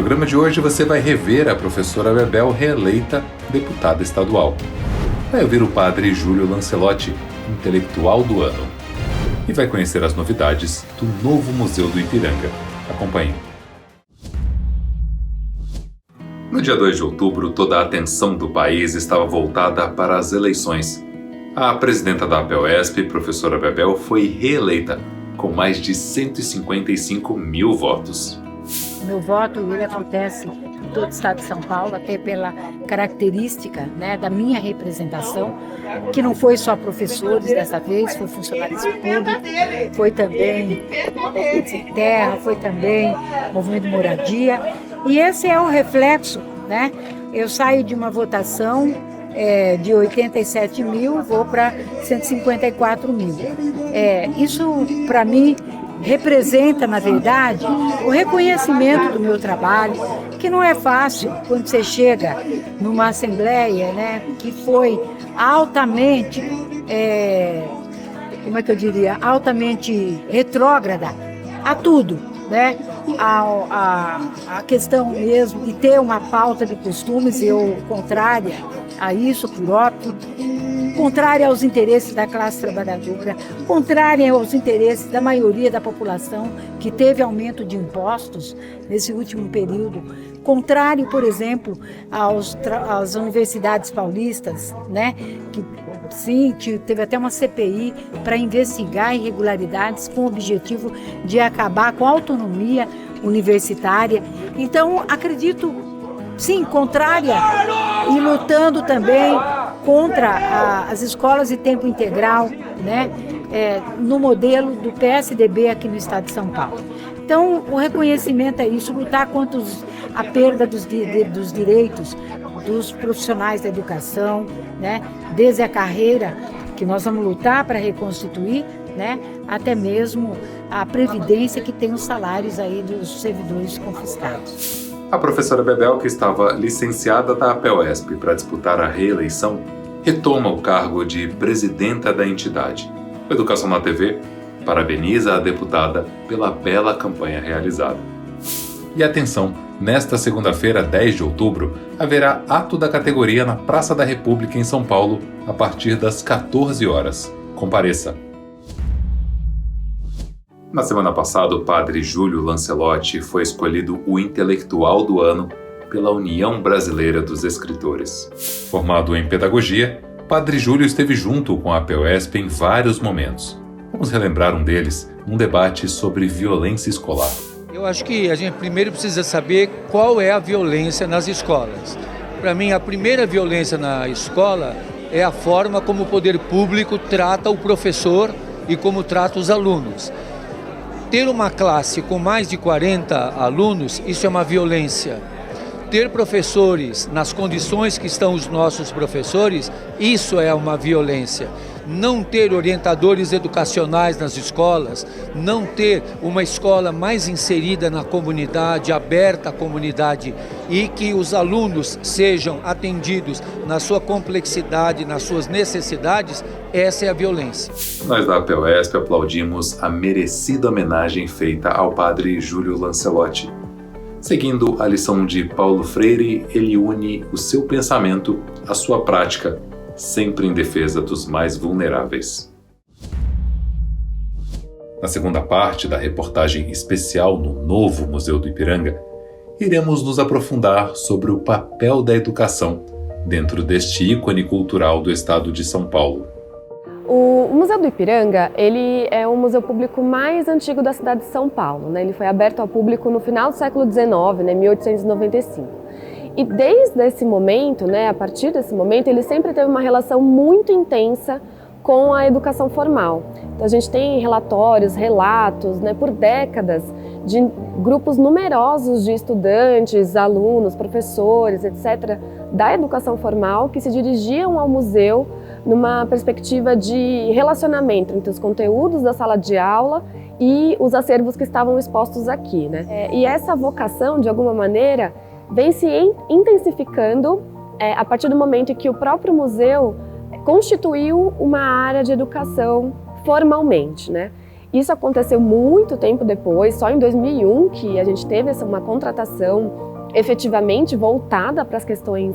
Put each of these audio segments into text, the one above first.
programa de hoje você vai rever a professora Bebel reeleita deputada estadual. Vai ouvir o padre Júlio Lancelotti, intelectual do ano. E vai conhecer as novidades do novo Museu do Ipiranga. Acompanhe. No dia 2 de outubro, toda a atenção do país estava voltada para as eleições. A presidenta da APEUESP, professora Bebel, foi reeleita com mais de 155 mil votos. O meu voto ele acontece em todo o estado de São Paulo, até pela característica, da minha representação, que não foi só professores dessa vez, foi funcionários públicos, foi também Sem Terra, foi também Movimento Moradia. E esse é o reflexo, Eu saio de uma votação de 87 mil, vou para 154 mil. Isso, para mim, representa, na verdade, o reconhecimento do meu trabalho, que não é fácil quando você chega numa assembleia, que foi altamente, altamente retrógrada a tudo, A questão mesmo de ter uma pauta de costumes, eu contrária a isso, por óbvio, contrária aos interesses da classe trabalhadora, contrária aos interesses da maioria da população que teve aumento de impostos nesse último período, contrário, por exemplo, às universidades paulistas, que sim, teve até uma CPI para investigar irregularidades com o objetivo de acabar com a autonomia universitária. Então, acredito, sim, contrária e lutando também contra as escolas de tempo integral, no modelo do PSDB aqui no estado de São Paulo. Então, o reconhecimento é isso, lutar contra a perda dos direitos dos profissionais da educação, desde a carreira que nós vamos lutar para reconstituir, até mesmo a previdência que tem os salários aí dos servidores confiscados. A professora Bebel, que estava licenciada da APEUESP para disputar a reeleição, retoma o cargo de presidenta da entidade. O Educação na TV parabeniza a deputada pela bela campanha realizada. E atenção, nesta segunda-feira, 10 de outubro, haverá ato da categoria na Praça da República em São Paulo, a partir das 14 horas. Compareça! Na semana passada, o padre Júlio Lancelotti foi escolhido o intelectual do ano pela União Brasileira dos Escritores. Formado em pedagogia, padre Júlio esteve junto com a APEUESP em vários momentos. Vamos relembrar um deles, num debate sobre violência escolar. Eu acho que a gente primeiro precisa saber qual é a violência nas escolas. Para mim, a primeira violência na escola é a forma como o poder público trata o professor e como trata os alunos. Ter uma classe com mais de 40 alunos, isso é uma violência. Ter professores nas condições que estão os nossos professores, isso é uma violência. Não ter orientadores educacionais nas escolas, não ter uma escola mais inserida na comunidade, aberta à comunidade e que os alunos sejam atendidos na sua complexidade, nas suas necessidades, essa é a violência. Nós da APEUESP aplaudimos a merecida homenagem feita ao padre Júlio Lancelotti. Seguindo a lição de Paulo Freire, ele une o seu pensamento à sua prática, sempre em defesa dos mais vulneráveis. Na segunda parte da reportagem especial no novo Museu do Ipiranga, iremos nos aprofundar sobre o papel da educação dentro deste ícone cultural do estado de São Paulo. O Museu do Ipiranga, ele é o museu público mais antigo da cidade de São Paulo, Ele foi aberto ao público no final do século XIX, 1895. E desde esse momento, a partir desse momento, ele sempre teve uma relação muito intensa com a educação formal. Então a gente tem relatórios, relatos, por décadas, de grupos numerosos de estudantes, alunos, professores, etc., da educação formal que se dirigiam ao museu numa perspectiva de relacionamento entre os conteúdos da sala de aula e os acervos que estavam expostos aqui, E essa vocação, de alguma maneira, vem se intensificando a partir do momento em que o próprio museu constituiu uma área de educação formalmente, Isso aconteceu muito tempo depois, só em 2001 que a gente teve uma contratação efetivamente voltada para as questões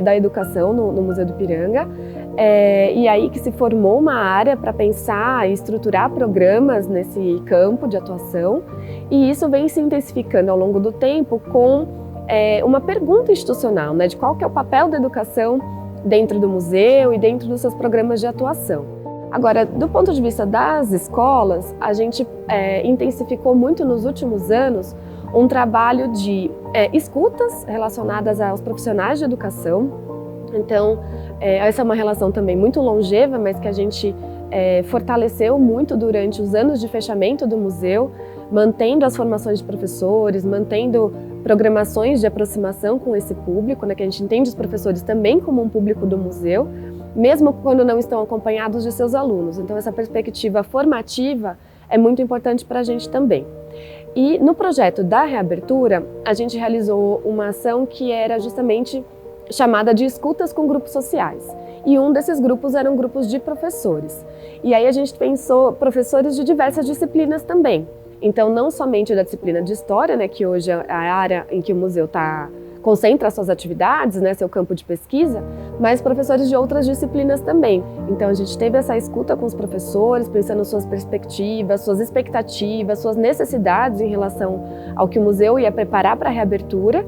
da educação no Museu do Ipiranga. E aí que se formou uma área para pensar e estruturar programas nesse campo de atuação, e isso vem se intensificando ao longo do tempo com uma pergunta institucional, né, de qual que é o papel da educação dentro do museu e dentro dos seus programas de atuação. Agora, do ponto de vista das escolas, a gente intensificou muito nos últimos anos um trabalho de escutas relacionadas aos profissionais de educação. Então, essa é uma relação também muito longeva, mas que a gente fortaleceu muito durante os anos de fechamento do museu, mantendo as formações de professores, mantendo programações de aproximação com esse público, né, que a gente entende os professores também como um público do museu, mesmo quando não estão acompanhados de seus alunos. Então, essa perspectiva formativa é muito importante para a gente também. E no projeto da reabertura, a gente realizou uma ação que era justamente chamada de escutas com grupos sociais. E um desses grupos eram grupos de professores. E aí a gente pensou professores de diversas disciplinas também. Então, não somente da disciplina de História, né, que hoje é a área em que o museu concentra suas atividades, né, seu campo de pesquisa, mas professores de outras disciplinas também. Então, a gente teve essa escuta com os professores, pensando suas perspectivas, suas expectativas, suas necessidades em relação ao que o museu ia preparar para a reabertura.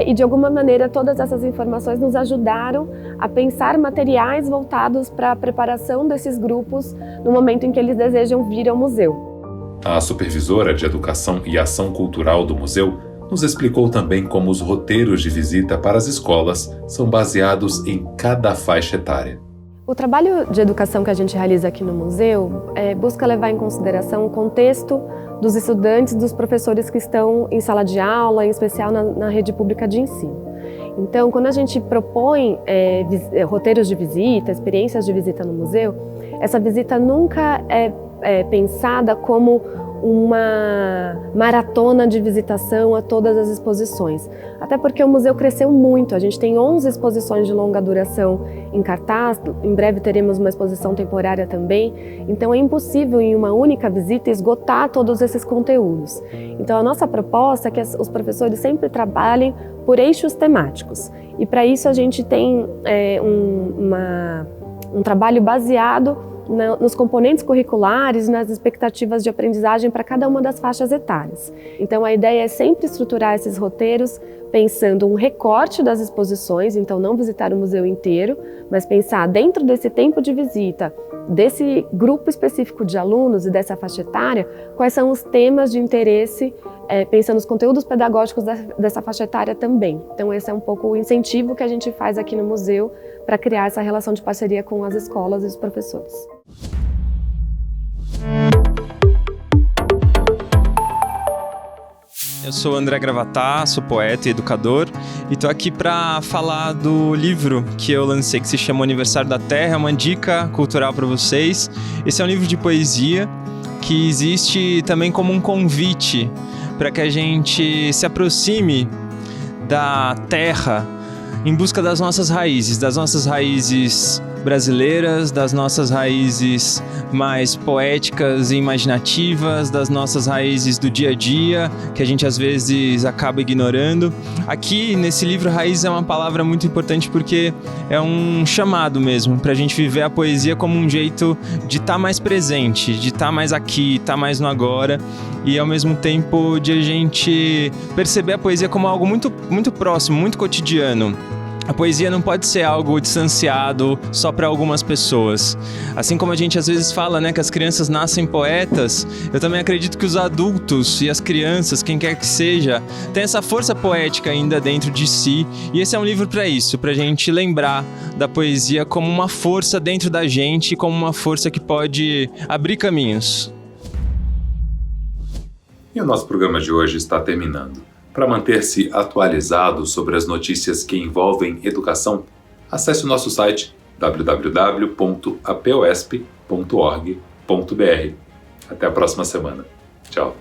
E, de alguma maneira, todas essas informações nos ajudaram a pensar materiais voltados para a preparação desses grupos no momento em que eles desejam vir ao museu. A supervisora de Educação e Ação Cultural do museu nos explicou também como os roteiros de visita para as escolas são baseados em cada faixa etária. O trabalho de educação que a gente realiza aqui no museu busca levar em consideração o contexto dos estudantes, dos professores que estão em sala de aula, em especial na rede pública de ensino. Então, quando a gente propõe roteiros de visita, experiências de visita no museu, essa visita nunca é pensada como uma maratona de visitação a todas as exposições. Até porque o museu cresceu muito, a gente tem 11 exposições de longa duração em cartaz, em breve teremos uma exposição temporária também, então é impossível em uma única visita esgotar todos esses conteúdos. Então a nossa proposta é que os professores sempre trabalhem por eixos temáticos, e para isso a gente tem um trabalho baseado nos componentes curriculares, nas expectativas de aprendizagem para cada uma das faixas etárias. Então a ideia é sempre estruturar esses roteiros pensando um recorte das exposições, então não visitar o museu inteiro, mas pensar dentro desse tempo de visita, desse grupo específico de alunos e dessa faixa etária, quais são os temas de interesse, pensando nos conteúdos pedagógicos dessa faixa etária também. Então esse é um pouco o incentivo que a gente faz aqui no museu para criar essa relação de parceria com as escolas e os professores. Eu sou André Gravatá, sou poeta e educador e estou aqui para falar do livro que eu lancei, que se chama Aniversário da Terra, uma dica cultural para vocês. Esse é um livro de poesia que existe também como um convite para que a gente se aproxime da terra em busca das nossas raízes brasileiras, das nossas raízes mais poéticas e imaginativas, das nossas raízes do dia a dia, que a gente às vezes acaba ignorando. Aqui nesse livro, raiz é uma palavra muito importante porque é um chamado mesmo para a gente viver a poesia como um jeito de estar mais presente, de estar mais aqui, estar mais no agora, e ao mesmo tempo de a gente perceber a poesia como algo muito, muito próximo, muito cotidiano. A poesia não pode ser algo distanciado só para algumas pessoas. Assim como a gente às vezes fala, né, que as crianças nascem poetas, eu também acredito que os adultos e as crianças, quem quer que seja, têm essa força poética ainda dentro de si. E esse é um livro para isso, para a gente lembrar da poesia como uma força dentro da gente, como uma força que pode abrir caminhos. E o nosso programa de hoje está terminando. Para manter-se atualizado sobre as notícias que envolvem educação, acesse o nosso site www.aposp.org.br. Até a próxima semana. Tchau.